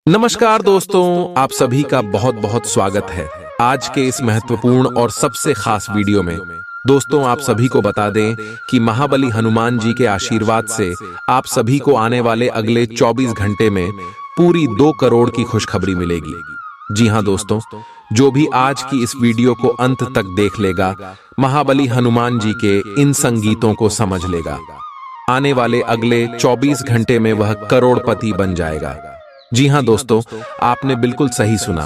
नमस्कार दोस्तों, आप सभी का बहुत बहुत स्वागत है आज के इस महत्वपूर्ण और सबसे खास वीडियो में। दोस्तों, आप सभी को बता दें कि महाबली हनुमान जी के आशीर्वाद से आप सभी को आने वाले अगले 24 घंटे में पूरी 2 करोड़ की खुशखबरी मिलेगी। जी हां दोस्तों, जो भी आज की इस वीडियो को अंत तक देख लेगा, महाबली हनुमान जी के इन संगीतों को समझ लेगा। आने वाले अगले 24 घंटे में वह करोड़पति बन जाएगा। जी हां दोस्तों, आपने बिल्कुल सही सुना।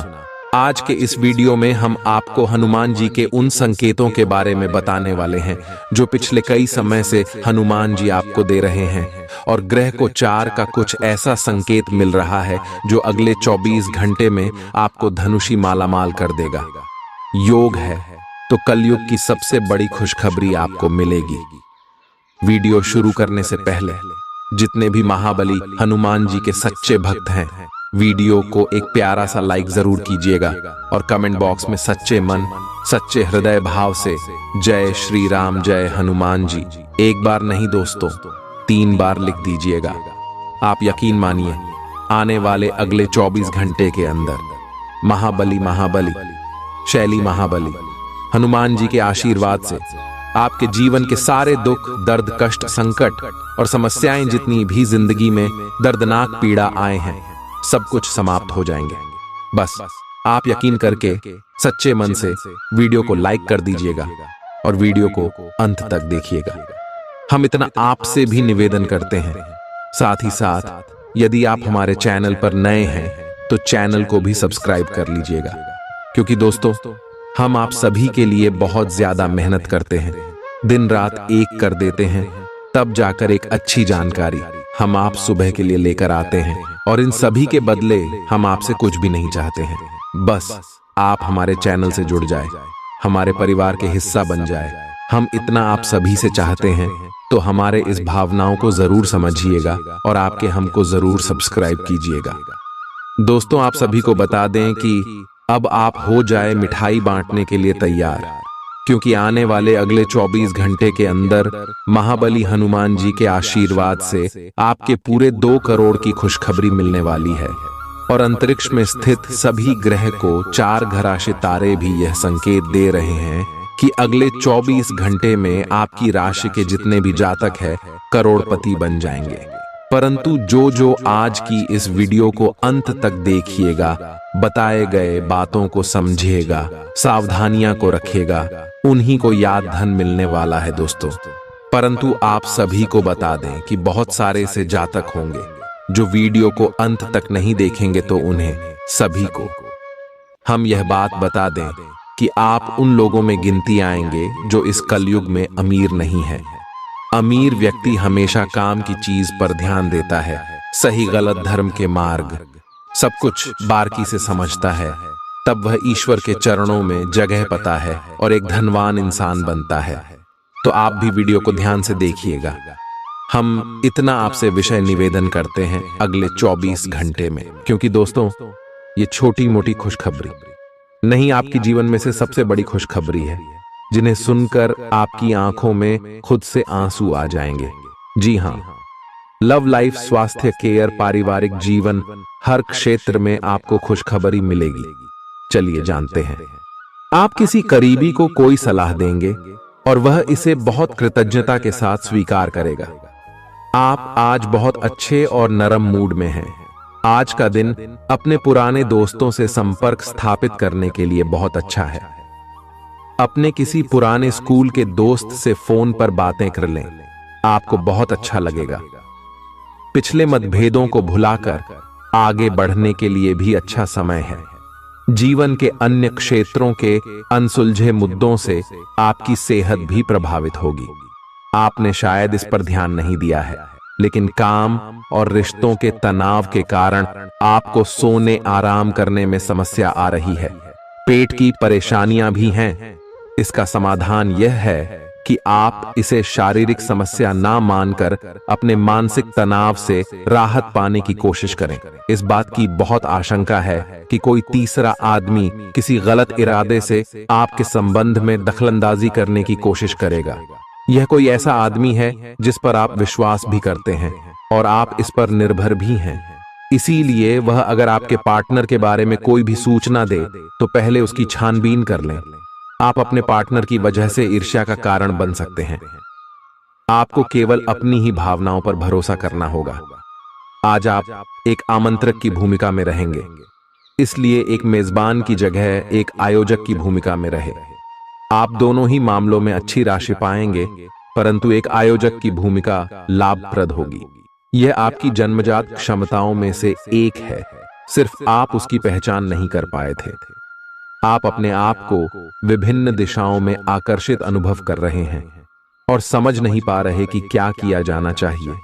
आज के इस वीडियो में हम आपको हनुमान जी के उन संकेतों के बारे में बताने वाले हैं जो पिछले कई समय से हनुमान जी आपको दे रहे हैं। और ग्रह को 4 का कुछ ऐसा संकेत मिल रहा है जो अगले 24 घंटे में आपको धनुषी मालामाल कर देगा। योग है तो कलयुग की सबसे बड़ी खुशखबरी आपको मिलेगी। वीडियो शुरू करने से पहले जितने भी महाबली हनुमान जी के सच्चे भक्त हैं, वीडियो को एक प्यारा सा लाइक जरूर कीजिएगा और कमेंट बॉक्स में सच्चे मन सच्चे हृदय भाव से जय श्री राम जय हनुमान जी एक बार नहीं दोस्तों 3 बार लिख दीजिएगा। आप यकीन मानिए, आने वाले अगले 24 घंटे के अंदर महाबली शैली महाबली हनुमान जी के आशीर्वाद से आपके जीवन के सारे दुख, दर्द, कष्ट, संकट और समस्याएं जितनी भी जिंदगी में दर्दनाक पीड़ा आए हैं, सब कुछ समाप्त हो जाएंगे। बस आप यकीन करके सच्चे मन से वीडियो को लाइक कर दीजिएगा और वीडियो को अंत तक देखिएगा। हम इतना आपसे भी निवेदन करते हैं। साथ ही साथ यदि आप हमारे चैनल पर नए हैं तो चैनल को भी सब्सक्राइब कर लीजिएगा, क्योंकि दोस्तों हम आप सभी के लिए बहुत ज्यादा मेहनत करते हैं, दिन रात एक कर देते हैं, तब जाकर एक अच्छी जानकारी हम आप सुबह के लिए लेकर आते हैं। और इन सभी के बदले हम आपसे कुछ भी नहीं चाहते हैं, बस आप हमारे चैनल से जुड़ जाए, हमारे परिवार के हिस्सा बन जाए। हम इतना आप सभी से चाहते हैं, तो हमारे इस भावनाओं को जरूर समझिएगा और आपके हमको जरूर सब्सक्राइब कीजिएगा। दोस्तों, आप सभी को बता दें कि अब आप हो जाए मिठाई बांटने के लिए तैयार, क्योंकि आने वाले अगले 24 घंटे के अंदर महाबली हनुमान जी के आशीर्वाद से आपके पूरे 2 करोड़ की खुशखबरी मिलने वाली है। और अंतरिक्ष में स्थित सभी ग्रह को 4 घराशे तारे भी यह संकेत दे रहे हैं कि अगले 24 घंटे में आपकी राशि के जितने भी जातक है करोड़पति बन जाएंगे। परंतु जो आज की इस वीडियो को अंत तक देखिएगा, बताए गए बातों को समझिएगा, सावधानियां को रखेगा, उन्हीं को याद धन मिलने वाला है दोस्तों। परंतु आप सभी को बता दें कि बहुत सारे से जातक होंगे जो वीडियो को अंत तक नहीं देखेंगे, तो उन्हें सभी को हम यह बात बता दें कि आप उन लोगों में गिनती आएंगे जो इस कलयुग में अमीर नहीं है। अमीर व्यक्ति हमेशा काम की चीज पर ध्यान देता है, सही गलत धर्म के मार्ग सब कुछ बारीकी से समझता है, तब वह ईश्वर के चरणों में जगह पाता है और एक धनवान इंसान बनता है। तो आप भी वीडियो को ध्यान से देखिएगा। हम इतना आपसे विषय निवेदन करते हैं अगले 24 घंटे में, क्योंकि दोस्तों ये छोटी मोटी खुशखबरी नहीं, आपकी जीवन में से सबसे बड़ी खुशखबरी है, जिन्हें सुनकर आपकी आंखों में खुद से आंसू आ जाएंगे। जी हां, लव लाइफ, स्वास्थ्य, केयर, पारिवारिक जीवन, हर क्षेत्र में आपको खुशखबरी मिलेगी। चलिए जानते हैं। आप किसी करीबी को कोई सलाह देंगे और वह इसे बहुत कृतज्ञता के साथ स्वीकार करेगा। आप आज बहुत अच्छे और नरम मूड में हैं। आज का दिन अपने पुराने दोस्तों से संपर्क स्थापित करने के लिए बहुत अच्छा है। अपने किसी पुराने स्कूल के दोस्त से फोन पर बातें कर लें, आपको बहुत अच्छा लगेगा। पिछले मतभेदों को भुलाकर आगे बढ़ने के लिए भी अच्छा समय है। जीवन के अन्य क्षेत्रों के अनसुलझे मुद्दों से आपकी सेहत भी प्रभावित होगी। आपने शायद इस पर ध्यान नहीं दिया है, लेकिन काम और रिश्तों के तनाव के कारण आपको सोने आराम करने में समस्या आ रही है। पेट की परेशानियां भी हैं। इसका समाधान यह है कि आप इसे शारीरिक समस्या ना मानकर अपने मानसिक तनाव से राहत पाने की कोशिश करें। इस बात की बहुत आशंका है कि कोई तीसरा आदमी किसी गलत इरादे से आपके संबंध में दखलंदाजी करने की कोशिश करेगा। यह कोई ऐसा आदमी है जिस पर आप विश्वास भी करते हैं और आप इस पर निर्भर भी हैं। इसीलिए वह अगर आपके पार्टनर के बारे में कोई भी सूचना दे तो पहले उसकी छानबीन कर लें। आप अपने पार्टनर की वजह से ईर्ष्या का कारण बन सकते हैं। आपको केवल अपनी ही भावनाओं पर भरोसा करना होगा। आज आप एक आमंत्रक की भूमिका में रहेंगे, इसलिए एक मेजबान की जगह एक आयोजक की भूमिका में रहे। आप दोनों ही मामलों में अच्छी राशि पाएंगे, परंतु एक आयोजक की भूमिका लाभप्रद होगी। यह आपकी जन्मजात क्षमताओं में से एक है, सिर्फ आप उसकी पहचान नहीं कर पाए थे। आप अपने आप को विभिन्न दिशाओं में आकर्षित अनुभव कर रहे हैं और समझ नहीं पा रहे कि क्या किया जाना चाहिए।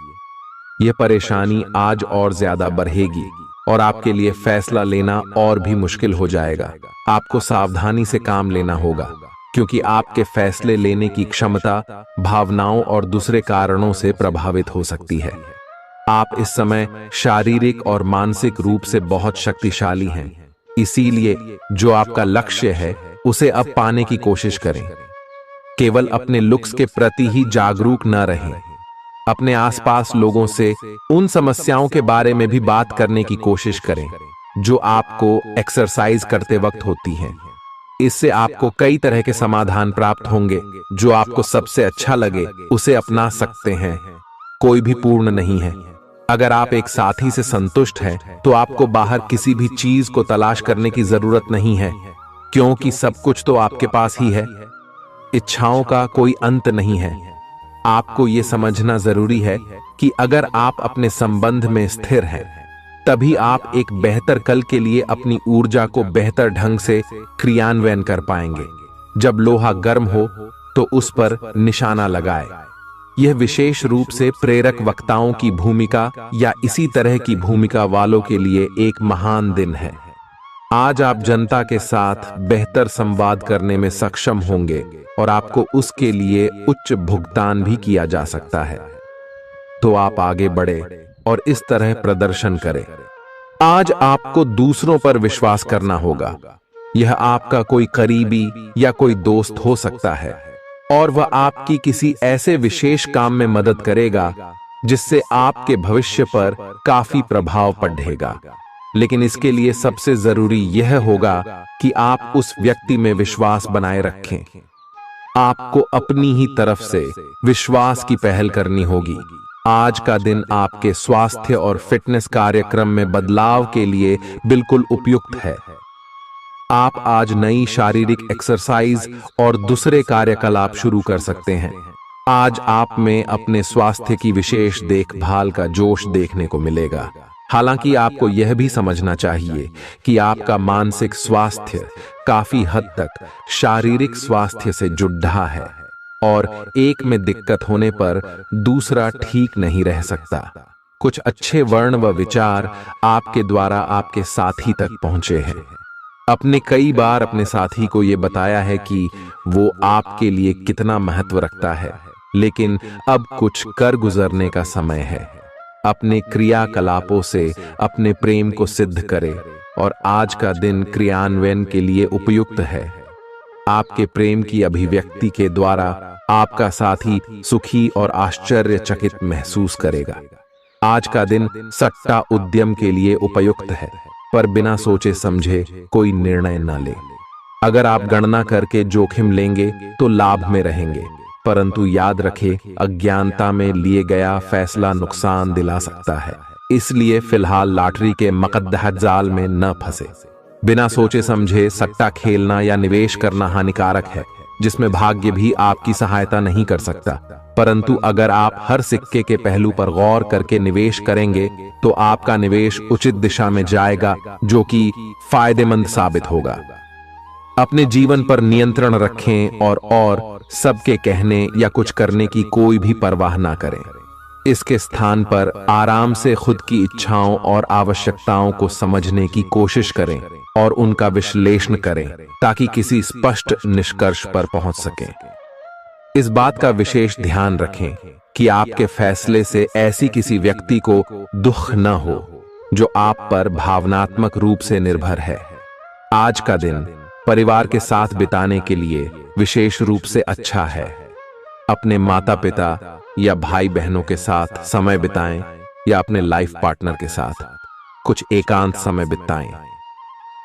यह परेशानी आज और ज्यादा बढ़ेगी और आपके लिए फैसला लेना और भी मुश्किल हो जाएगा। आपको सावधानी से काम लेना होगा, क्योंकि आपके फैसले लेने की क्षमता भावनाओं और दूसरे कारणों से प्रभावित हो सकती है। आप इस समय शारीरिक और मानसिक रूप से बहुत शक्तिशाली हैं, इसीलिए जो आपका लक्ष्य है उसे अब पाने की कोशिश करें। केवल अपने लुक्स के प्रति ही जागरूक न रहें। अपने आसपास लोगों से उन समस्याओं के बारे में भी बात करने की कोशिश करें जो आपको एक्सरसाइज करते वक्त होती हैं। इससे आपको कई तरह के समाधान प्राप्त होंगे। जो आपको सबसे अच्छा लगे उसे अपना सकते हैं। कोई भी पूर्ण नहीं है। अगर आप एक साथी से संतुष्ट हैं तो आपको बाहर किसी भी चीज को तलाश करने की जरूरत नहीं है, क्योंकि सब कुछ तो आपके पास ही है। इच्छाओं का कोई अंत नहीं है। आपको यह समझना जरूरी है कि अगर आप अपने संबंध में स्थिर हैं, तभी आप एक बेहतर कल के लिए अपनी ऊर्जा को बेहतर ढंग से क्रियान्वयन कर पाएंगे। जब लोहा गर्म हो तो उस पर निशाना लगाए। यह विशेष रूप से प्रेरक वक्ताओं की भूमिका या इसी तरह की भूमिका वालों के लिए एक महान दिन है। आज आप जनता के साथ बेहतर संवाद करने में सक्षम होंगे और आपको उसके लिए उच्च भुगतान भी किया जा सकता है। तो आप आगे बढ़े और इस तरह प्रदर्शन करें। आज आपको दूसरों पर विश्वास करना होगा। यह आपका कोई करीबी या कोई दोस्त हो सकता है और वह आपकी किसी ऐसे विशेष काम में मदद करेगा जिससे आपके भविष्य पर काफी प्रभाव पड़ेगा। लेकिन इसके लिए सबसे जरूरी यह होगा कि आप उस व्यक्ति में विश्वास बनाए रखें। आपको अपनी ही तरफ से विश्वास की पहल करनी होगी। आज का दिन आपके स्वास्थ्य और फिटनेस कार्यक्रम में बदलाव के लिए बिल्कुल उपयुक्त है। आप आज नई शारीरिक एक्सरसाइज और दूसरे कार्यकलाप शुरू कर सकते हैं। आज आप में अपने स्वास्थ्य की विशेष देखभाल का जोश देखने को मिलेगा। हालांकि आपको यह भी समझना चाहिए कि आपका मानसिक स्वास्थ्य काफी हद तक शारीरिक स्वास्थ्य से जुड़ा है और एक में दिक्कत होने पर दूसरा ठीक नहीं रह सकता। कुछ अच्छे वर्ण व विचार आपके द्वारा आपके साथी तक पहुंचे हैं। अपने कई बार अपने साथी को यह बताया है कि वो आपके लिए कितना महत्व रखता है, लेकिन अब कुछ कर गुजरने का समय है। अपने क्रियाकलापों से अपने प्रेम को सिद्ध करें और आज का दिन क्रियान्वयन के लिए उपयुक्त है। आपके प्रेम की अभिव्यक्ति के द्वारा आपका साथी सुखी और आश्चर्यचकित महसूस करेगा। आज का दिन सट्टा उद्यम के लिए उपयुक्त है, पर बिना सोचे समझे कोई निर्णय न ले। अगर आप गणना करके जोखिम लेंगे तो लाभ में रहेंगे, परंतु याद रखें, अज्ञानता में लिए गया फैसला नुकसान दिला सकता है। इसलिए फिलहाल लॉटरी के मकद्दह जाल में न फंसे। बिना सोचे समझे सट्टा खेलना या निवेश करना हानिकारक है, जिसमें भाग्य भी आपकी सहायता नहीं कर सकता। परंतु अगर आप हर सिक्के के पहलू पर गौर करके निवेश करेंगे तो आपका निवेश उचित दिशा में जाएगा, जो कि फायदेमंद साबित होगा। अपने जीवन पर नियंत्रण रखें और सबके कहने या कुछ करने की कोई भी परवाह ना करें। इसके स्थान पर आराम से खुद की इच्छाओं और आवश्यकताओं को समझने की कोशिश करें और उनका विश्लेषण करें, ताकि किसी स्पष्ट निष्कर्ष पर पहुंच सकें। इस बात का विशेष ध्यान रखें कि आपके फैसले से ऐसी किसी व्यक्ति को दुख न हो जो आप पर भावनात्मक रूप से निर्भर है। आज का दिन परिवार के साथ बिताने के लिए विशेष रूप से अच्छा है। अपने माता पिता या भाई बहनों के साथ समय बिताएं या अपने लाइफ पार्टनर के साथ। कुछ एकांत समय बिताएं।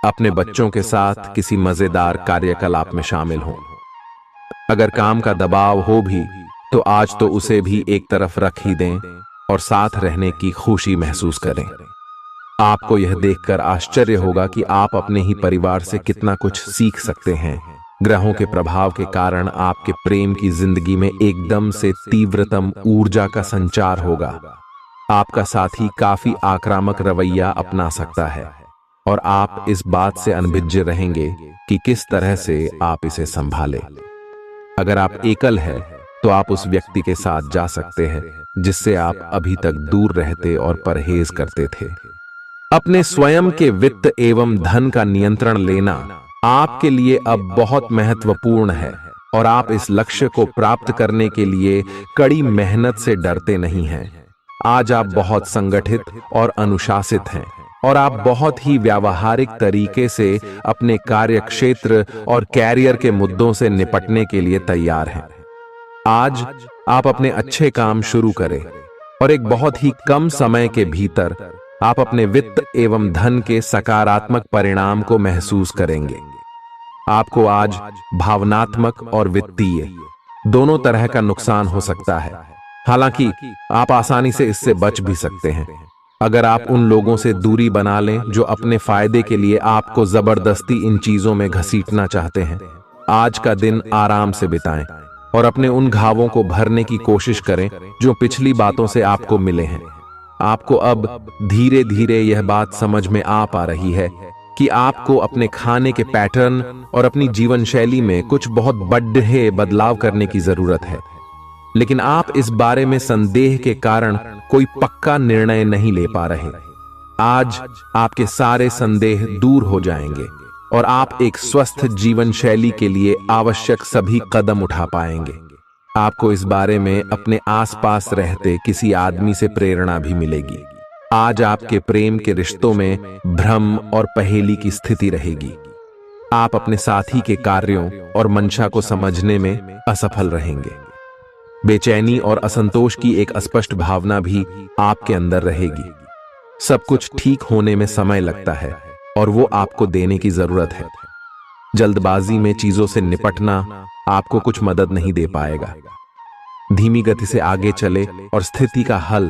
अपने बच्चों के साथ किसी मजेदार कार्यकलाप में शामिल हों। अगर काम का दबाव हो भी तो आज तो उसे भी एक तरफ रख ही दें और साथ रहने की खुशी महसूस करें। आपको यह देखकर आश्चर्य होगा कि आप अपने ही परिवार से कितना कुछ सीख सकते हैं। ग्रहों के प्रभाव के कारण आपके प्रेम की जिंदगी में एकदम से तीव्रतम ऊर्जा का संचार होगा। आपका साथी काफी आक्रामक रवैया अपना सकता है और आप इस बात से अनभिज्ञ रहेंगे कि किस तरह से आप इसे संभालें। अगर आप एकल हैं तो आप उस व्यक्ति के साथ जा सकते हैं जिससे आप अभी तक दूर रहते और परहेज करते थे। अपने स्वयं के वित्त एवं धन का नियंत्रण लेना आपके लिए अब बहुत महत्वपूर्ण है और आप इस लक्ष्य को प्राप्त करने के लिए कड़ी मेहनत से डरते नहीं हैं। आज आप बहुत संगठित और अनुशासित हैं और आप बहुत ही व्यावहारिक तरीके से अपने कार्यक्षेत्र और कैरियर के मुद्दों से निपटने के लिए तैयार हैं। आज आप अपने अच्छे काम शुरू करें और एक बहुत ही कम समय के भीतर आप अपने वित्त एवं धन के सकारात्मक परिणाम को महसूस करेंगे। आपको आज भावनात्मक और वित्तीय दोनों तरह का नुकसान हो सकता है। हालांकि आप आसानी से इससे बच भी सकते हैं अगर आप उन लोगों से दूरी बना लें जो अपने फायदे के लिए आपको जबरदस्ती इन चीजों में घसीटना चाहते हैं। आज का दिन आराम से बिताएं और अपने उन घावों को भरने की कोशिश करें जो पिछली बातों से आपको मिले हैं। आपको अब धीरे धीरे यह बात समझ में आ पा रही है कि आपको अपने खाने के पैटर्न और अपनी जीवन शैली में कुछ बहुत बड़े बदलाव करने की जरूरत है, लेकिन आप इस बारे में संदेह के कारण कोई पक्का निर्णय नहीं ले पा रहे। आज आपके सारे संदेह दूर हो जाएंगे और आप एक स्वस्थ जीवन शैली के लिए आवश्यक सभी कदम उठा पाएंगे। आपको इस बारे में अपने आसपास रहते किसी आदमी से प्रेरणा भी मिलेगी। आज आपके प्रेम के रिश्तों में भ्रम और पहेली की स्थिति रहेगी। आप अपने साथी के कार्यों और मंशा को समझने में असफल रहेंगे। बेचैनी और असंतोष की एक अस्पष्ट भावना भी आपके अंदर रहेगी। सब कुछ ठीक होने में समय लगता है और वो आपको देने की जरूरत है। जल्दबाजी में चीजों से निपटना आपको कुछ मदद नहीं दे पाएगा। धीमी गति से आगे चले और स्थिति का हल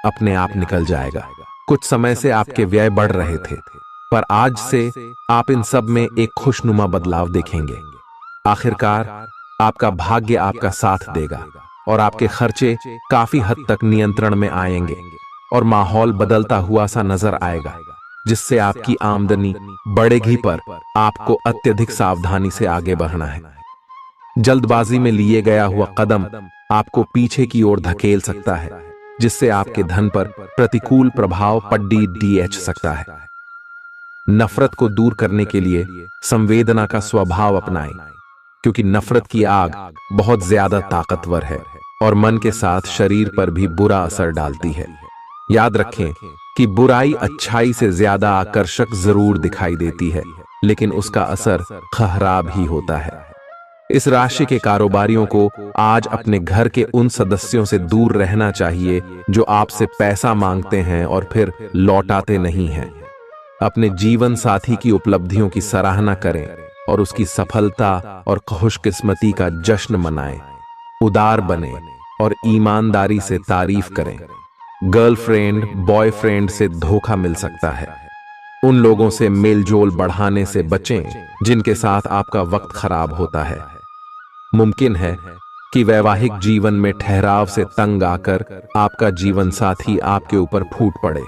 अपने आप निकल जाएगा। कुछ समय से आपके व्यय बढ़ रहे थे, पर आज से आप इन सब में एक खुशनुमा बदलाव देखेंगे। आखिरकार आपका भाग्य आपका साथ देगा और आपके खर्चे काफी हद तक नियंत्रण में आएंगे और माहौल बदलता हुआ सा नजर आएगा, जिससे आपकी आमदनी बढ़ेगी, पर आपको अत्यधिक सावधानी से आगे बढ़ना है। जल्दबाजी में लिए गया हुआ कदम आपको पीछे की ओर धकेल सकता है, जिससे आपके धन पर प्रतिकूल प्रभाव पड़ सकता है। नफरत को दूर करने के लिए संवेदना का स्वभाव अपनाएं, क्योंकि नफरत की आग बहुत ज्यादा ताकतवर है और मन के साथ शरीर पर भी बुरा असर डालती है। याद रखें कि बुराई अच्छाई से ज्यादा आकर्षक जरूर दिखाई देती है, लेकिन उसका असर खराब ही होता है। इस राशि के कारोबारियों को आज अपने घर के उन सदस्यों से दूर रहना चाहिए जो आपसे पैसा मांगते हैं और फिर लौटाते नहीं हैं। अपने जीवन साथी की उपलब्धियों की सराहना करें और उसकी सफलता और खुशकिस्मती का जश्न मनाएं। उदार बने और ईमानदारी से तारीफ करें। गर्लफ्रेंड बॉयफ्रेंड से धोखा मिल सकता है। उन लोगों से मेलजोल बढ़ाने से बचें जिनके साथ आपका वक्त खराब होता है। मुमकिन है कि वैवाहिक जीवन में ठहराव से तंग आकर आपका जीवन साथी आपके ऊपर फूट पड़े।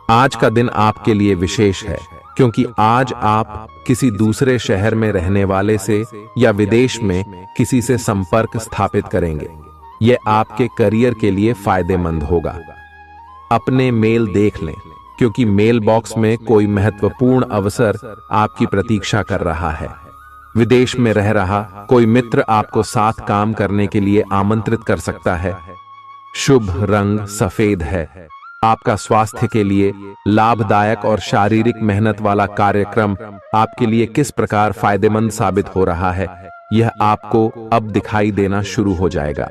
आज का दिन आपके लिए विशेष है, क्योंकि आज आप किसी दूसरे शहर में रहने वाले से या विदेश में किसी से संपर्क स्थापित करेंगे। यह आपके करियर के लिए फायदेमंद होगा। अपने मेल देख लें, क्योंकि मेल बॉक्स में कोई महत्वपूर्ण अवसर आपकी प्रतीक्षा कर रहा है। विदेश में रह रहा कोई मित्र आपको साथ काम करने के लिए आमंत्रित कर सकता है। शुभ रंग सफेद है। आपका स्वास्थ्य के लिए लाभदायक और शारीरिक मेहनत वाला कार्यक्रम आपके लिए किस प्रकार फायदेमंद साबित हो रहा है, यह आपको अब दिखाई देना शुरू हो जाएगा।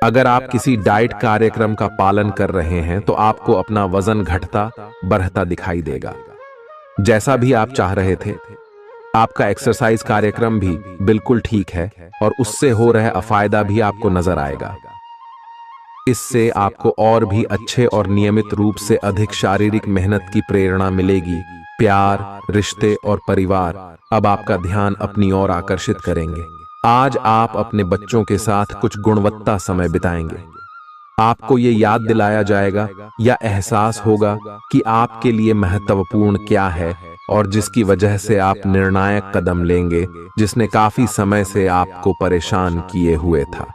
अगर आप किसी डाइट कार्यक्रम का पालन कर रहे हैं तो आपको अपना वजन घटता बढ़ता दिखाई देगा, जैसा भी आप चाह रहे थे। आपका एक्सरसाइज कार्यक्रम भी बिल्कुल ठीक है और उससे हो रहा अफायदा भी आपको नजर आएगा। इससे आपको और भी अच्छे और नियमित रूप से अधिक शारीरिक मेहनत की प्रेरणा मिलेगी। प्यार, रिश्ते और परिवार अब आपका ध्यान अपनी ओर आकर्षित करेंगे। आज आप अपने बच्चों के साथ कुछ गुणवत्ता समय बिताएंगे। आपको ये याद दिलाया जाएगा या एहसास होगा कि आपके लिए महत्वपूर्ण क्या है और जिसकी वजह से आप निर्णायक कदम लेंगे, जिसने काफी समय से आपको परेशान किए हुए था।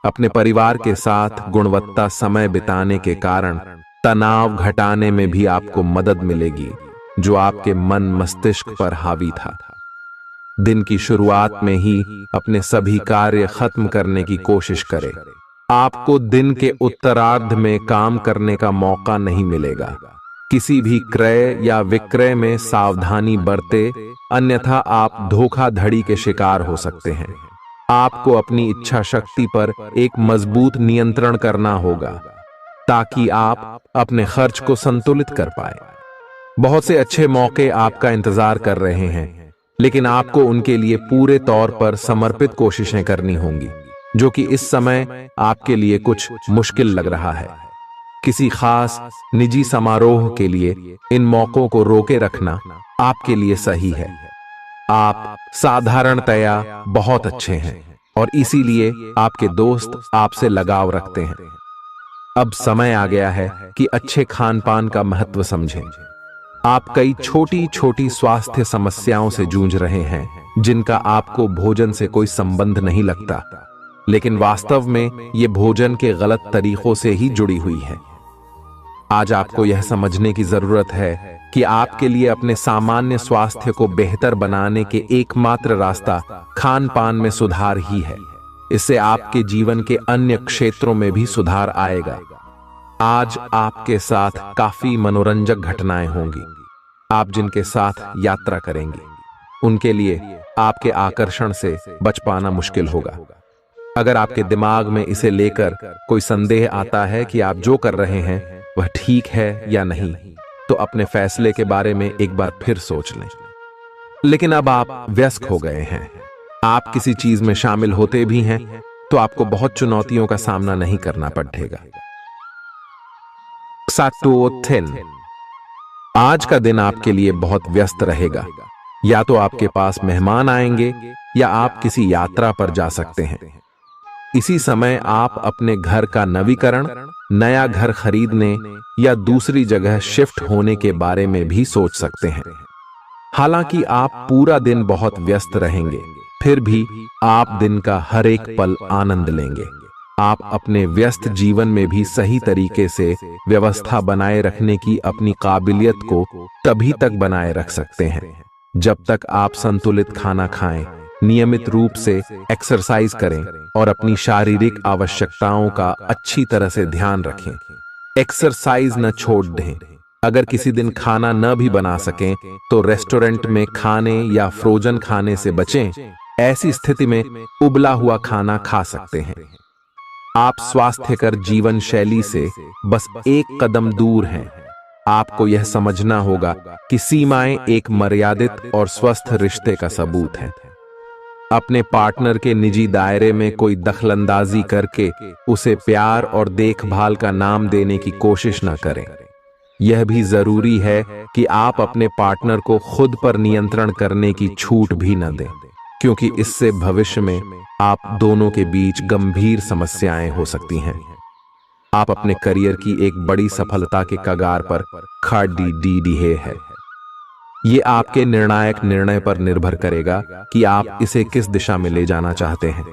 अपने परिवार के साथ गुणवत्ता समय बिताने के कारण तनाव घटाने में भी आपको मदद मिलेगी, जो आपके मन मस्तिष्क पर हावी था। दिन की शुरुआत में ही अपने सभी कार्य खत्म करने की कोशिश करें। आपको दिन के उत्तरार्ध में काम करने का मौका नहीं मिलेगा। किसी भी क्रय या विक्रय में सावधानी बरते, अन्यथा आप धोखाधड़ी के शिकार हो सकते हैं। आपको अपनी इच्छा शक्ति पर एक मजबूत नियंत्रण करना होगा ताकि आप अपने खर्च को संतुलित कर पाए। बहुत से अच्छे मौके आपका इंतजार कर रहे हैं, लेकिन आपको उनके लिए पूरे तौर पर समर्पित कोशिशें करनी होंगी, जो कि इस समय आपके लिए कुछ मुश्किल लग रहा है। किसी खास निजी समारोह के लिए इन मौकों को रोके रखना आपके लिए सही है। आप साधारणतया बहुत अच्छे हैं और इसीलिए आपके दोस्त आपसे लगाव रखते हैं। अब समय आ गया है कि अच्छे खान पान का महत्व समझें। आप कई छोटी छोटी स्वास्थ्य समस्याओं से जूझ रहे हैं, जिनका आपको भोजन से कोई संबंध नहीं लगता, लेकिन वास्तव में ये भोजन के गलत तरीकों से ही जुड़ी हुई है। आज आपको यह समझने की जरूरत है कि आपके लिए अपने सामान्य स्वास्थ्य को बेहतर बनाने के एकमात्र रास्ता खान पान में सुधार ही है। इससे आपके जीवन के अन्य क्षेत्रों में भी सुधार आएगा। आज आपके साथ काफी मनोरंजक घटनाएं होंगी। आप जिनके साथ यात्रा करेंगे, उनके लिए आपके आकर्षण से बच पाना मुश्किल होगा। अगर आपके दिमाग में इसे लेकर कोई संदेह आता है कि आप जो कर रहे हैं वह ठीक है या नहीं, तो अपने फैसले के बारे में एक बार फिर सोच लें। लेकिन अब आप व्यस्त हो गए हैं। आप किसी चीज में शामिल होते भी हैं तो आपको बहुत चुनौतियों का सामना नहीं करना पड़ेगा। आज का दिन आपके लिए बहुत व्यस्त रहेगा। या तो आपके पास मेहमान आएंगे या आप किसी यात्रा पर जा सकते हैं। इसी समय आप अपने घर का नवीकरण, नया घर खरीदने या दूसरी जगह शिफ्ट होने के बारे में भी सोच सकते हैं। हालांकि आप पूरा दिन बहुत व्यस्त रहेंगे, फिर भी आप दिन का हर एक पल आनंद लेंगे। आप अपने व्यस्त जीवन में भी सही तरीके से व्यवस्था बनाए रखने की अपनी काबिलियत को तभी तक बनाए रख सकते हैं जब तक आप संतुलित खाना खाएं, नियमित रूप से एक्सरसाइज करें और अपनी शारीरिक आवश्यकताओं का अच्छी तरह से ध्यान रखें। एक्सरसाइज न छोड़ दें। अगर किसी दिन खाना न भी बना सकें तो रेस्टोरेंट में खाने या फ्रोजन खाने से बचें। ऐसी स्थिति में उबला हुआ खाना खा सकते हैं। आप स्वास्थ्यकर जीवन शैली से बस एक कदम दूर हैं। आपको यह समझना होगा कि सीमाएं एक मर्यादित और स्वस्थ रिश्ते का सबूत हैं। अपने पार्टनर के निजी दायरे में कोई दखलंदाजी करके उसे प्यार और देखभाल का नाम देने की कोशिश न करें। यह भी जरूरी है कि आप अपने पार्टनर को खुद पर नियंत्रण करने की छूट भी न दें, क्योंकि इससे भविष्य में आप दोनों के बीच गंभीर समस्याएं हो सकती हैं। आप अपने करियर की एक बड़ी सफलता के कगार पर खड़ी है। ये आपके निर्णायक निर्णय पर निर्भर करेगा कि आप इसे किस दिशा में ले जाना चाहते हैं।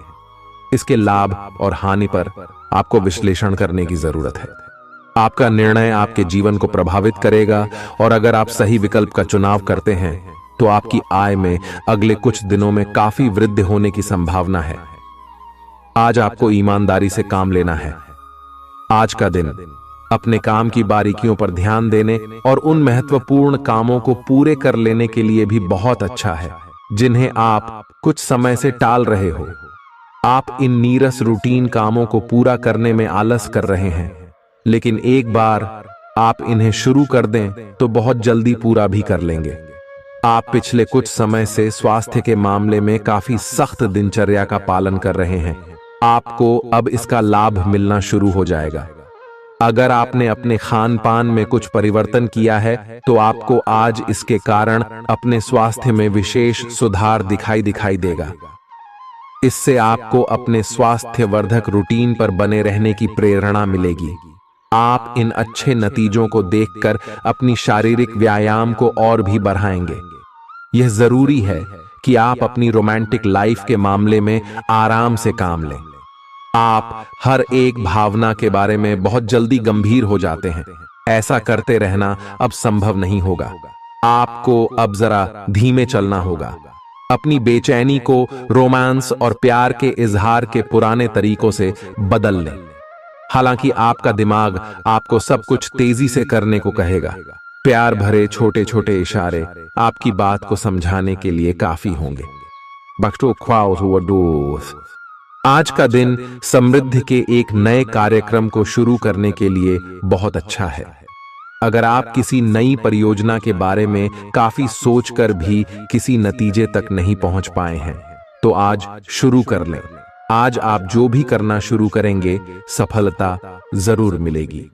इसके लाभ और हानि पर आपको विश्लेषण करने की जरूरत है। आपका निर्णय आपके जीवन को प्रभावित करेगा और अगर आप सही विकल्प का चुनाव करते हैं तो आपकी आय में अगले कुछ दिनों में काफी वृद्धि होने की संभावना है। आज आपको ईमानदारी से काम लेना है। आज का दिन अपने काम की बारीकियों पर ध्यान देने और उन महत्वपूर्ण कामों को पूरे कर लेने के लिए भी बहुत अच्छा है जिन्हें आप कुछ समय से टाल रहे हो। आप इन नीरस रूटीन कामों को पूरा करने में आलस कर रहे हैं, लेकिन एक बार आप इन्हें शुरू कर दें तो बहुत जल्दी पूरा भी कर लेंगे। आप पिछले कुछ समय से स्वास्थ्य के मामले में काफी सख्त दिनचर्या का पालन कर रहे हैं। आपको अब इसका लाभ मिलना शुरू हो जाएगा। अगर आपने अपने खान पान में कुछ परिवर्तन किया है तो आपको आज इसके कारण अपने स्वास्थ्य में विशेष सुधार दिखाई देगा। इससे आपको अपने स्वास्थ्य वर्धक रूटीन पर बने रहने की प्रेरणा मिलेगी। आप इन अच्छे नतीजों को देखकर अपनी शारीरिक व्यायाम को और भी बढ़ाएंगे। यह जरूरी है कि आप अपनी रोमांटिक लाइफ के मामले में आराम से काम लें। आप हर एक भावना के बारे में बहुत जल्दी गंभीर हो जाते हैं। ऐसा करते रहना अब संभव नहीं होगा। आपको अब जरा धीमे चलना होगा। अपनी बेचैनी को रोमांस और प्यार के इजहार के पुराने तरीकों से बदल लें। हालांकि आपका दिमाग आपको सब कुछ तेजी से करने को कहेगा। प्यार भरे छोटे छोटे इशारे आपकी बात को समझाने के लिए काफी होंगे। आज का दिन समृद्धि के एक नए कार्यक्रम को शुरू करने के लिए बहुत अच्छा है। अगर आप किसी नई परियोजना के बारे में काफी सोचकर भी किसी नतीजे तक नहीं पहुंच पाए हैं तो आज शुरू कर लें। आज आप जो भी करना शुरू करेंगे सफलता जरूर मिलेगी।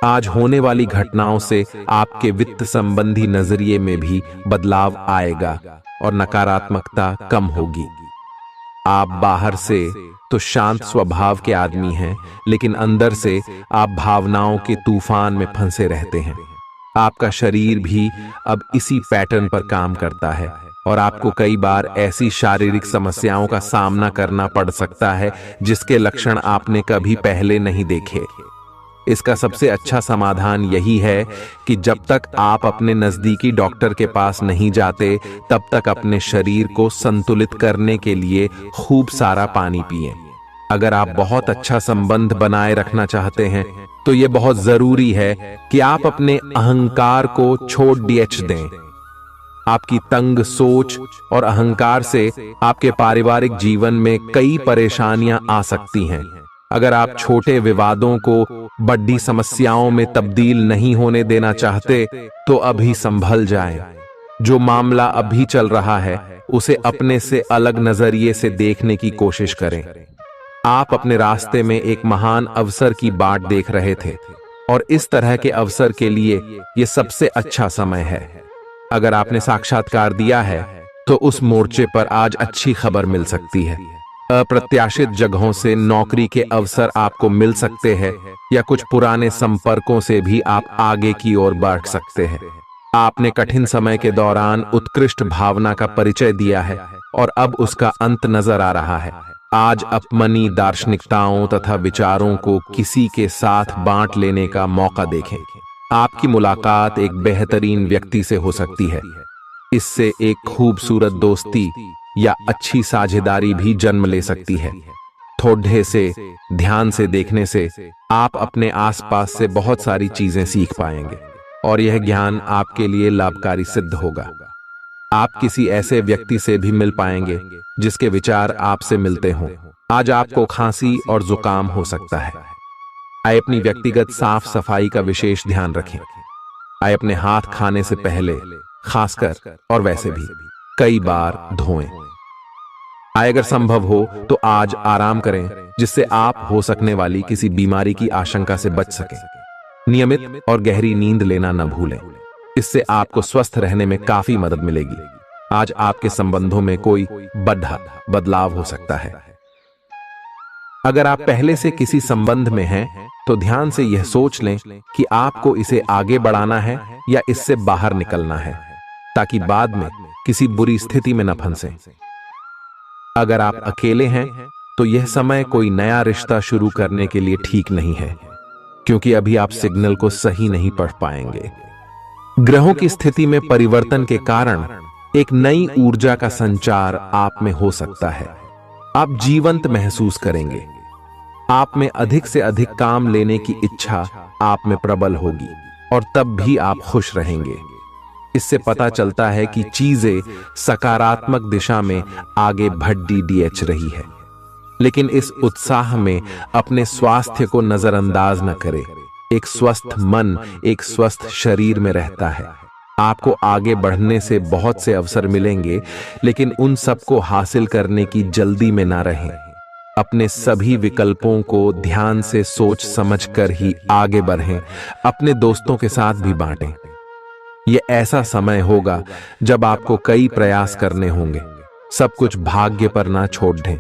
आज होने वाली घटनाओं से आपके वित्त संबंधी नजरिए में भी बदलाव आएगा और नकारात्मकता कम होगी। आप बाहर से तो शांत स्वभाव के आदमी हैं, लेकिन अंदर से आप भावनाओं के तूफान में फंसे रहते हैं। आपका शरीर भी अब इसी पैटर्न पर काम करता है और आपको कई बार ऐसी शारीरिक समस्याओं का सामना करना पड़ सकता है जिसके लक्षण आपने कभी पहले नहीं देखे। इसका सबसे अच्छा समाधान यही है कि जब तक आप अपने नजदीकी डॉक्टर के पास नहीं जाते तब तक अपने शरीर को संतुलित करने के लिए खूब सारा पानी पिएं। अगर आप बहुत अच्छा संबंध बनाए रखना चाहते हैं तो यह बहुत जरूरी है कि आप अपने अहंकार को छोड़ दें। आपकी तंग सोच और अहंकार से आपके पारिवारिक जीवन में कई परेशानियां आ सकती हैं। अगर आप छोटे विवादों को बड़ी समस्याओं में तब्दील नहीं होने देना चाहते तो अभी संभल जाएं। जो मामला अभी चल रहा है उसे अपने से अलग नजरिए से देखने की कोशिश करें। आप अपने रास्ते में एक महान अवसर की बाट देख रहे थे और इस तरह के अवसर के लिए यह सबसे अच्छा समय है। अगर आपने साक्षात्कार दिया है तो उस मोर्चे पर आज अच्छी खबर मिल सकती है। अप्रत्याशित जगहों से नौकरी के अवसर आपको मिल सकते हैं या कुछ पुराने संपर्कों से भी आप आगे की ओर बढ़ सकते हैं। आपने कठिन समय के दौरान उत्कृष्ट भावना का परिचय दिया है और अब उसका अंत नजर आ रहा है। आज अपनी दार्शनिकताओं तथा विचारों को किसी के साथ बांट लेने का मौका देखें। आपकी मुलाकात एक बेहतरीन व्यक्ति से हो सकती है। इससे एक खूबसूरत दोस्ती या अच्छी साझेदारी भी जन्म ले सकती है। थोड़े से ध्यान से देखने से आप अपने आसपास से बहुत सारी चीजें सीख पाएंगे और यह ज्ञान आपके लिए लाभकारी सिद्ध होगा। आप किसी ऐसे व्यक्ति से भी मिल पाएंगे जिसके विचार आपसे मिलते हों। आज आपको खांसी और जुकाम हो सकता है। आइए अपनी व्यक्तिगत साफ सफाई का विशेष ध्यान रखें। आइए अपने हाथ खाने से पहले खासकर और वैसे भी कई बार धोएं। आइए अगर संभव हो तो आज आराम करें जिससे आप हो सकने वाली किसी बीमारी की आशंका से बच सकें। नियमित और गहरी नींद लेना न भूलें। इससे आपको स्वस्थ रहने में काफी मदद मिलेगी। आज आपके संबंधों में कोई बड़ा बदलाव हो सकता है। अगर आप पहले से किसी संबंध में हैं तो ध्यान से यह सोच लें कि आपको इसे आगे बढ़ाना है या इससे बाहर निकलना है, ताकि बाद में किसी बुरी स्थिति में न फंसें। अगर आप अकेले हैं तो यह समय कोई नया रिश्ता शुरू करने के लिए ठीक नहीं है, क्योंकि अभी आप सिग्नल को सही नहीं पढ़ पाएंगे। ग्रहों की स्थिति में परिवर्तन के कारण एक नई ऊर्जा का संचार आप में हो सकता है। आप जीवंत महसूस करेंगे। आप में अधिक से अधिक काम लेने की इच्छा आप में प्रबल होगी और तब भी आप खुश रहेंगे। इससे पता चलता है कि चीजें सकारात्मक दिशा में आगे बढ़ रही है। लेकिन इस उत्साह में अपने स्वास्थ्य को नजरअंदाज न करें। एक स्वस्थ मन एक स्वस्थ शरीर में रहता है। आपको आगे बढ़ने से बहुत से अवसर मिलेंगे, लेकिन उन सबको हासिल करने की जल्दी में ना रहें। अपने सभी विकल्पों को ध्यान से सोच समझ कर ही आगे बढ़ें। अपने दोस्तों के साथ भी बांटें। यह ऐसा समय होगा जब आपको कई प्रयास करने होंगे। सब कुछ भाग्य पर ना छोड़ दें।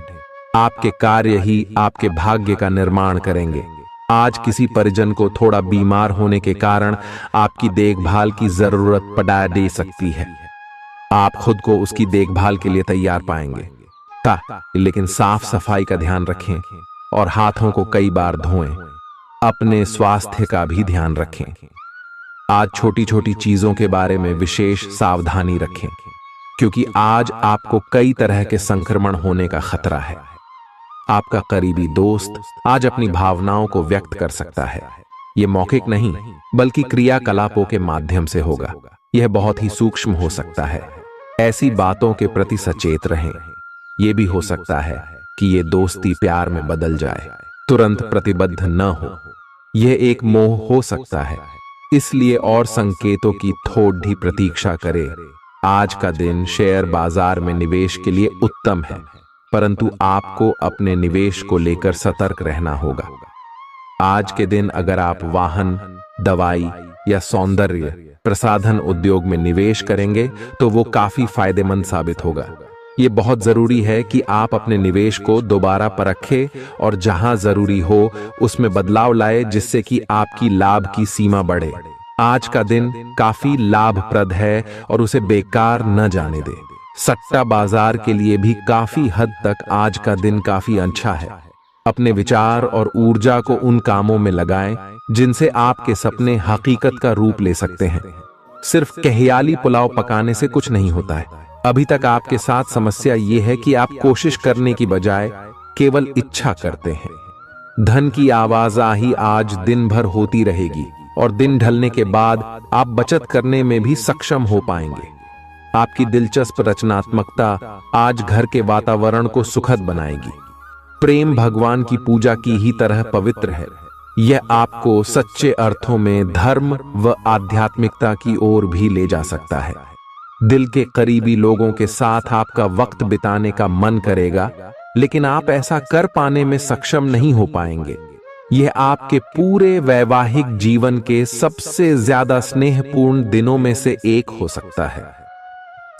आपके कार्य ही आपके भाग्य का निर्माण करेंगे। आज किसी परिजन को थोड़ा बीमार होने के कारण आपकी देखभाल की जरूरत पड़ा दे सकती है। आप खुद को उसकी देखभाल के लिए तैयार पाएंगे। लेकिन साफ सफाई का ध्यान रखें और हाथों को कई बार धोएं। अपने स्वास्थ्य का भी ध्यान रखें। आज छोटी छोटी चीजों के बारे में विशेष सावधानी रखें, क्योंकि आज आपको कई तरह के संक्रमण होने का खतरा है। आपका करीबी दोस्त आज अपनी भावनाओं को व्यक्त कर सकता है। यह मौखिक नहीं बल्कि क्रियाकलापों के माध्यम से होगा। यह बहुत ही सूक्ष्म हो सकता है। ऐसी बातों के प्रति सचेत रहें। यह भी हो सकता है कि यह दोस्ती प्यार में बदल जाए। तुरंत प्रतिबद्ध न हो। यह एक मोह हो सकता है, इसलिए और संकेतों की थोड़ी प्रतीक्षा करें। आज का दिन शेयर बाजार में निवेश के लिए उत्तम है, परंतु आपको अपने निवेश को लेकर सतर्क रहना होगा। आज के दिन अगर आप वाहन, दवाई या सौंदर्य प्रसाधन उद्योग में निवेश करेंगे तो वो काफी फायदेमंद साबित होगा। ये बहुत जरूरी है कि आप अपने निवेश को दोबारा परखें और जहां जरूरी हो उसमें बदलाव लाए, जिससे कि आपकी लाभ की सीमा बढ़े। आज का दिन काफी लाभप्रद है और उसे बेकार न जाने दें। सट्टा बाजार के लिए भी काफी हद तक आज का दिन काफी अच्छा है। अपने विचार और ऊर्जा को उन कामों में लगाएं जिनसे आपके सपने हकीकत का रूप ले सकते हैं। सिर्फ कहियाली पुलाव पकाने से कुछ नहीं होता है। अभी तक आपके साथ समस्या यह है कि आप कोशिश करने की बजाय केवल इच्छा करते हैं। धन की आवाजाही आज दिन भर होती रहेगी और दिन ढलने के बाद आप बचत करने में भी सक्षम हो पाएंगे। आपकी दिलचस्प रचनात्मकता आज घर के वातावरण को सुखद बनाएगी। प्रेम भगवान की पूजा की ही तरह पवित्र है। यह आपको सच्चे अर्थों में धर्म व आध्यात्मिकता की ओर भी ले जा सकता है। दिल के करीबी लोगों के साथ आपका वक्त बिताने का मन करेगा, लेकिन आप ऐसा कर पाने में सक्षम नहीं हो पाएंगे। यह आपके पूरे वैवाहिक जीवन के सबसे ज्यादा स्नेहपूर्ण दिनों में से एक हो सकता है।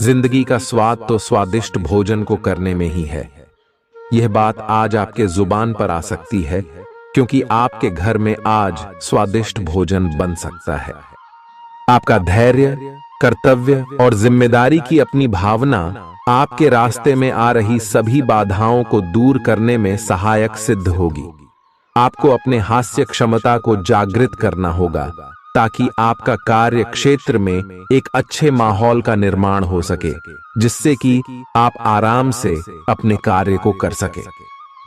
जिंदगी का स्वाद तो स्वादिष्ट भोजन को करने में ही है। यह बात आज आपके जुबान पर आ सकती है, क्योंकि आपके घर में आज स्वादिष्ट भोजन बन सकता है। आपका धैर्य, कर्तव्य और जिम्मेदारी की अपनी भावना आपके रास्ते में आ रही सभी बाधाओं को दूर करने में सहायक सिद्ध होगी। आपको अपने हास्य क्षमता को जागृत करना होगा, ताकि आपका कार्य क्षेत्र में एक अच्छे माहौल का निर्माण हो सके, जिससे कि आप आराम से अपने कार्य को कर सके।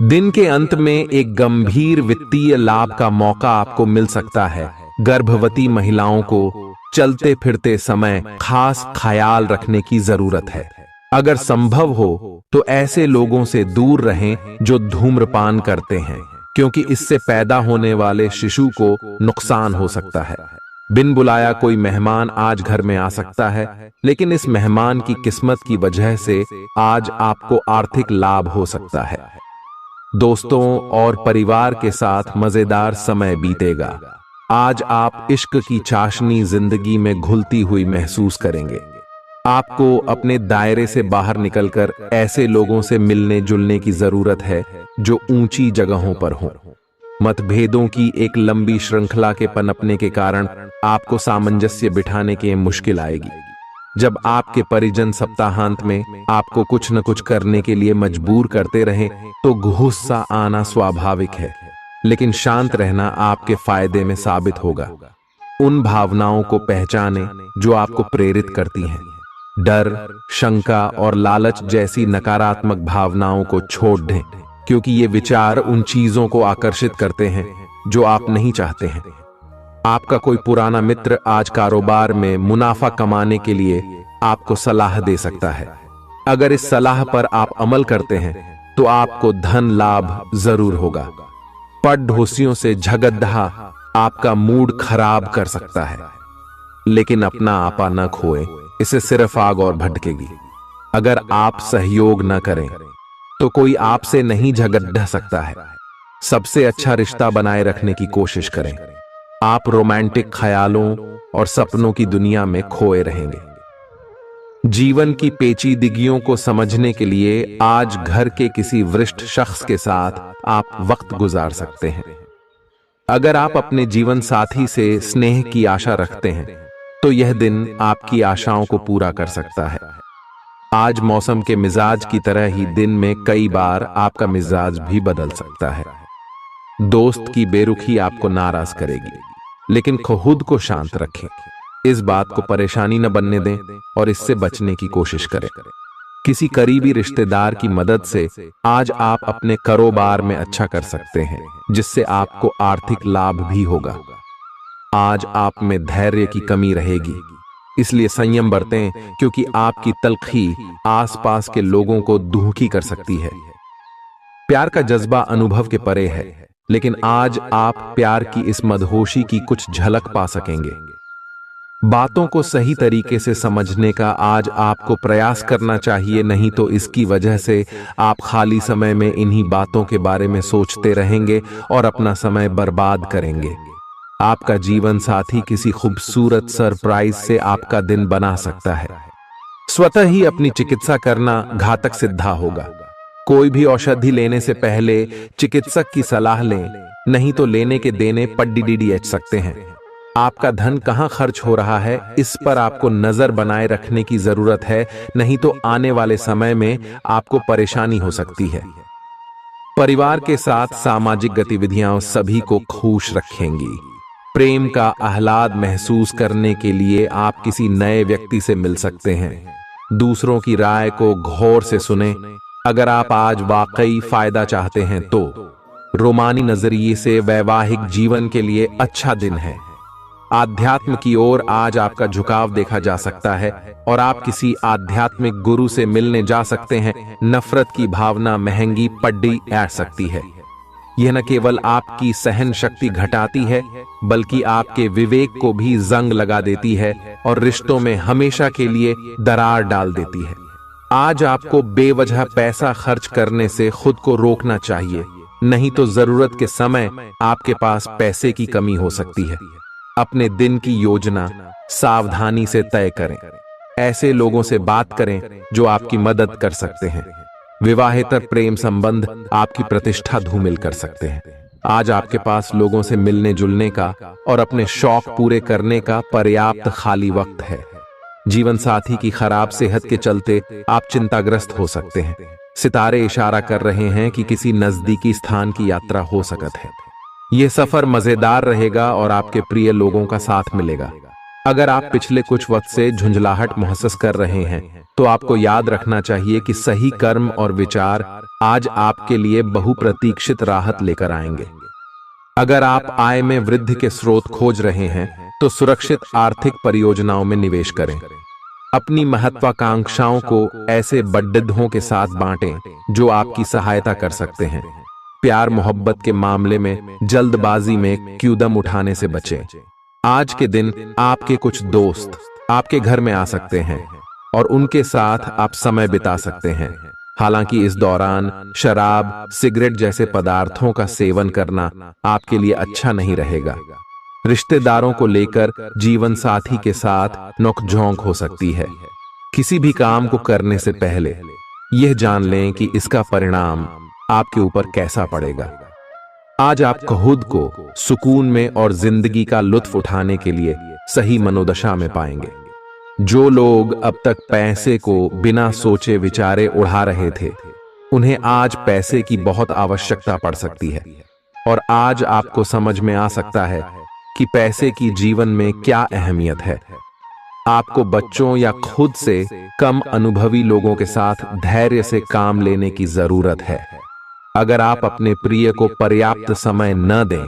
दिन के अंत में एक गंभीर वित्तीय लाभ का मौका आपको मिल सकता है। गर्भवती महिलाओं को चलते फिरते समय खास ख्याल रखने की जरूरत है। अगर संभव हो तो ऐसे लोगों से दूर रहें जो धूम्रपान करते हैं, क्योंकि इससे पैदा होने वाले शिशु को नुकसान हो सकता है। बिन बुलाया कोई मेहमान आज घर में आ सकता है, लेकिन इस मेहमान की किस्मत की वजह से आज आपको आर्थिक लाभ हो सकता है। दोस्तों और परिवार के साथ मजेदार समय बीतेगा। आज आप इश्क की चाशनी जिंदगी में घुलती हुई महसूस करेंगे। आपको अपने दायरे से बाहर निकलकर ऐसे लोगों से मिलने जुलने की जरूरत है जो ऊंची जगहों पर हों। मतभेदों की एक लंबी श्रृंखला के पनपने के कारण आपको सामंजस्य बिठाने की मुश्किल आएगी। जब आपके परिजन सप्ताहांत में आपको कुछ न कुछ करने के लिए मजबूर करते रहें तो गुस्सा आना स्वाभाविक है, लेकिन शांत रहना आपके फायदे में साबित होगा। उन भावनाओं को पहचानें जो आपको प्रेरित करती हैं। डर, शंका और लालच जैसी नकारात्मक भावनाओं को छोड़ दें, क्योंकि ये विचार उन चीजों को आकर्षित करते हैं जो आप नहीं चाहते हैं। आपका कोई पुराना मित्र आज कारोबार में मुनाफा कमाने के लिए आपको सलाह दे सकता है। अगर इस सलाह पर आप अमल करते हैं तो आपको धन लाभ जरूर होगा। पड़ोसियों से झगड़ा आपका मूड खराब कर सकता है, लेकिन अपना आपा न खोए, इससे सिर्फ आग और भड़केगी। अगर आप सहयोग न करें तो कोई आपसे नहीं झगड़ सकता है। सबसे अच्छा रिश्ता बनाए रखने की कोशिश करें। आप रोमांटिक ख्यालों और सपनों की दुनिया में खोए रहेंगे। जीवन की पेचीदगियों को समझने के लिए आज घर के किसी वरिष्ठ शख्स के साथ आप वक्त गुजार सकते हैं। अगर आप अपने जीवन साथी से स्नेह की आशा रखते हैं तो यह दिन आपकी आशाओं को पूरा कर सकता है। आज मौसम के मिजाज की तरह ही दिन में कई बार आपका मिजाज भी बदल सकता है। दोस्त की बेरुखी आपको नाराज करेगी, लेकिन खुद को शांत रखें। इस बात को परेशानी न बनने दें और इससे बचने की कोशिश करें। किसी करीबी रिश्तेदार की मदद से आज आप अपने कारोबार में अच्छा कर सकते हैं, जिससे आपको आर्थिक लाभ भी होगा। आज आप में धैर्य की कमी रहेगी, इसलिए संयम बरतें, क्योंकि आपकी तलखी आसपास के लोगों को दुखी कर सकती है। प्यार का जज्बा अनुभव के परे है, लेकिन आज आप प्यार की इस मदहोशी की कुछ झलक पा सकेंगे। बातों को सही तरीके से समझने का आज आपको प्रयास करना चाहिए, नहीं तो इसकी वजह से आप खाली समय में इन्हीं बातों के बारे में सोचते रहेंगे और अपना समय बर्बाद करेंगे। आपका जीवन साथी किसी खूबसूरत सरप्राइज से आपका दिन बना सकता है। स्वतः ही अपनी चिकित्सा करना घातक सिद्ध होगा। कोई भी औषधि लेने से पहले चिकित्सक की सलाह लें, नहीं तो लेने के देने पड्डीडीएच सकते हैं। आपका धन कहां खर्च हो रहा है, इस पर आपको नजर बनाए रखने की जरूरत है, नहीं तो आने वाले समय में आपको परेशानी हो सकती है। परिवार के साथ सामाजिक गतिविधियां सभी को खुश रखेंगी। प्रेम का आह्लाद महसूस करने के लिए आप किसी नए व्यक्ति से मिल सकते हैं। दूसरों की राय को गौर से सुनें। अगर आप आज वाकई फायदा चाहते हैं तो रोमानी नजरिए से वैवाहिक जीवन के लिए अच्छा दिन है। आध्यात्म की ओर आज आपका झुकाव देखा जा सकता है और आप किसी आध्यात्मिक गुरु से मिलने जा सकते हैं। नफरत की भावना महंगी पड्डी आ सकती है। यह न केवल आपकी सहन शक्ति घटाती है, बल्कि आपके विवेक को भी जंग लगा देती है और रिश्तों में हमेशा के लिए दरार डाल देती है। आज आपको बेवजह पैसा खर्च करने से खुद को रोकना चाहिए, नहीं तो जरूरत के समय आपके पास पैसे की कमी हो सकती है। अपने दिन की योजना सावधानी से तय करें। ऐसे लोगों से बात करें जो आपकी मदद कर सकते हैं। विवाहेतर प्रेम संबंध आपकी प्रतिष्ठा धूमिल कर सकते हैं। आज आपके पास लोगों से मिलने जुलने का और अपने शौक पूरे करने का पर्याप्त खाली वक्त है। जीवन साथी की खराब सेहत के चलते आप चिंताग्रस्त हो सकते हैं। सितारे इशारा कर रहे हैं कि किसी नजदीकी स्थान की यात्रा हो सकत है। यह सफर मजेदार रहेगा और आपके प्रिय लोगों का साथ मिलेगा। अगर आप पिछले कुछ वक्त से झुंझलाहट महसूस कर रहे हैं तो आपको याद रखना चाहिए कि सही कर्म और विचार आज आपके लिए बहुप्रतीक्षित राहत लेकर आएंगे। अगर आप आय में वृद्धि के स्रोत खोज रहे हैं तो सुरक्षित आर्थिक परियोजनाओं में निवेश करें। अपनी महत्वाकांक्षाओं को ऐसे बड्ढों के साथ बांटें जो आपकी सहायता कर सकते हैं। प्यार मोहब्बत के मामले में जल्दबाजी में कदम उठाने से बचें। आज के दिन आपके कुछ दोस्त आपके घर में आ सकते हैं और उनके साथ आप समय बिता सकते हैं। हालांकि इस दौरान शराब, सिगरेट जैसे पदार्थों का सेवन करना आपके लिए अच्छा नहीं रहेगा। रिश्तेदारों को लेकर जीवन साथी के साथ नोकझोंक हो सकती है। किसी भी काम को करने से पहले यह जान लें कि इसका परिणाम आपके ऊपर कैसा पड़ेगा। आज आप खुद को सुकून में और जिंदगी का लुत्फ उठाने के लिए सही मनोदशा में पाएंगे। जो लोग अब तक पैसे को बिना सोचे विचारे उड़ा रहे थे, उन्हें आज पैसे की बहुत आवश्यकता पड़ सकती है और आज आपको समझ में आ सकता है कि पैसे की जीवन में क्या अहमियत है। आपको बच्चों या खुद से कम अनुभवी लोगों के साथ धैर्य से काम लेने की जरूरत है। अगर आप अपने प्रिय को पर्याप्त समय न दें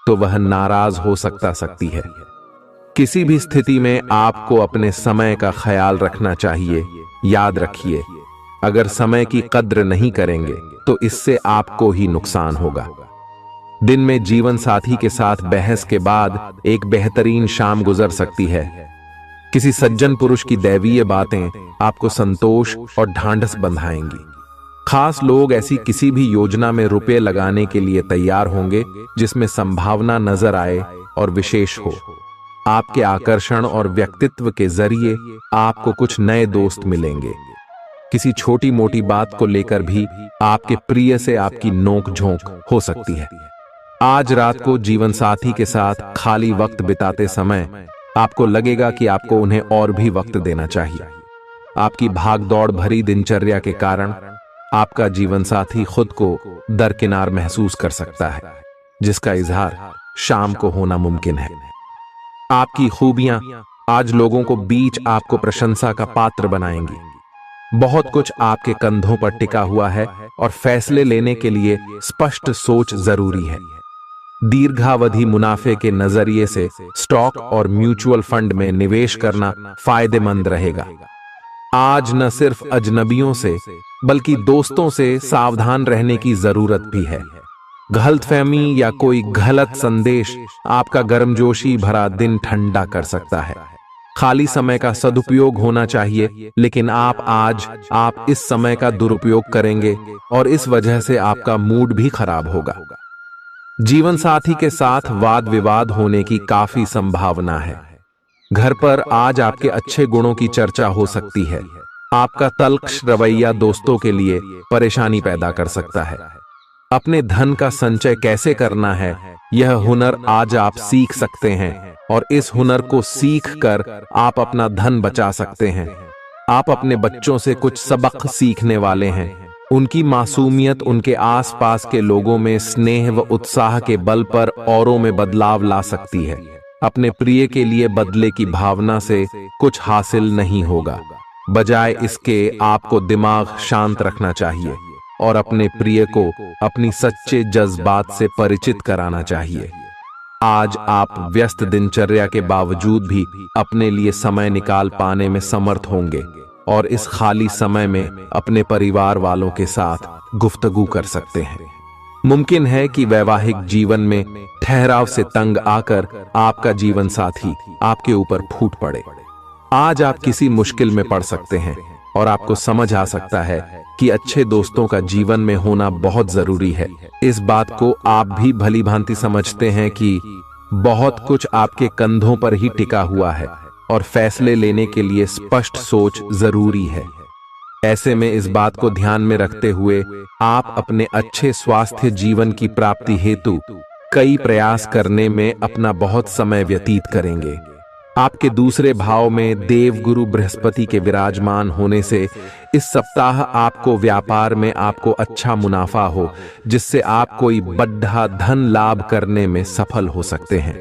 तो वह नाराज हो सकती है। किसी भी स्थिति में आपको अपने समय का ख्याल रखना चाहिए। याद रखिए, अगर समय की कद्र नहीं करेंगे तो इससे आपको ही नुकसान होगा। दिन में जीवन साथी के साथ बहस के बाद एक बेहतरीन शाम गुजर सकती है। किसी सज्जन पुरुष की दैवीय बातें आपको संतोष और ढांढस बंधाएंगी। खास लोग ऐसी किसी भी योजना में रुपए लगाने के लिए तैयार होंगे जिसमें संभावना नजर आए और विशेष हो। आपके आकर्षण और व्यक्तित्व के जरिए आपको कुछ नए दोस्त मिलेंगे। किसी छोटी मोटी बात को लेकर भी आपके प्रिय से आपकी नोक झोंक हो सकती है। आज रात को जीवन साथी के साथ खाली वक्त बिताते समय आपको लगेगा कि आपको उन्हें और भी वक्त देना चाहिए। आपकी भागदौड़ भरी दिनचर्या के कारण आपका जीवन साथी खुद को दरकिनार महसूस कर सकता है, जिसका इजहार शाम को होना मुमकिन है। आपकी खूबियां आज लोगों को बीच आपको प्रशंसा का पात्र बनाएंगी। बहुत कुछ आपके कंधों पर टिका हुआ है और फैसले लेने के लिए स्पष्ट सोच जरूरी है। दीर्घावधि मुनाफे के नजरिए से स्टॉक और म्यूचुअल फंड में निवेश करना फायदेमंद रहेगा। आज न सिर्फ अजनबियों से बल्कि दोस्तों से सावधान रहने की जरूरत भी है। गलतफहमी या कोई गलत संदेश आपका गर्मजोशी भरा दिन ठंडा कर सकता है। खाली समय का सदुपयोग होना चाहिए, लेकिन आप इस समय का दुरुपयोग करेंगे और इस वजह से आपका मूड भी खराब होगा। जीवन साथी के साथ वाद विवाद होने की काफी संभावना है। घर पर आज आपके अच्छे गुणों की चर्चा हो सकती है। आपका तल्ख रवैया दोस्तों के लिए परेशानी पैदा कर सकता है। अपने धन का संचय कैसे करना है, यह हुनर आज आप सीख सकते हैं और इस हुनर को सीख कर आप अपना धन बचा सकते हैं। आप अपने बच्चों से कुछ सबक सीखने वाले हैं। उनकी मासूमियत उनके आसपास के लोगों में स्नेह व उत्साह के बल पर औरों में बदलाव ला सकती है। अपने प्रिय के लिए बदले की भावना से कुछ हासिल नहीं होगा। बजाय इसके आपको दिमाग शांत रखना चाहिए और अपने प्रिय को अपनी सच्चे जज्बात से परिचित कराना चाहिए। आज आप व्यस्त दिनचर्या के बावजूद भी अपने लिए समय निकाल पाने में समर्थ होंगे और इस खाली समय में अपने परिवार वालों के साथ गुफ्तगू कर सकते हैं। मुमकिन है कि वैवाहिक जीवन में ठहराव से तंग आकर आपका जीवन साथी आपके ऊपर फूट पड़े। आज आप किसी मुश्किल में पड़ सकते हैं और आपको समझ आ सकता है कि अच्छे दोस्तों का जीवन में होना बहुत जरूरी है। इस बात को आप भी भली भांति समझते हैं कि बहुत कुछ आपके कंधों पर ही टिका हुआ है और फैसले लेने के लिए स्पष्ट सोच जरूरी है। ऐसे में इस बात को ध्यान में रखते हुए आप अपने अच्छे स्वास्थ्य जीवन की प्राप्ति हेतु कई प्रयास करने में अपना बहुत समय व्यतीत करेंगे। आपके दूसरे भाव में देवगुरु बृहस्पति के विराजमान होने से इस सप्ताह आपको व्यापार में आपको अच्छा मुनाफा हो, जिससे आप कोई बड़ा धन लाभ करने में सफल हो सकते हैं।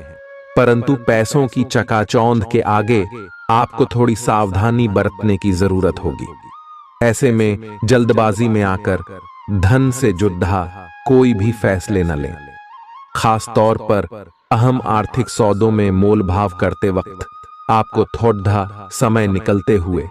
परंतु पैसों की चकाचौंध के आगे आपको थोड़ी सावधानी बरतने की जरूरत होगी। ऐसे में जल्दबाजी में आकर धन से जुड़ा कोई भी फैसले न लें। खास तौर पर अहम आर्थिक सौदों में मोल भाव करते वक्त आपको थोड़ा समय निकलते हुए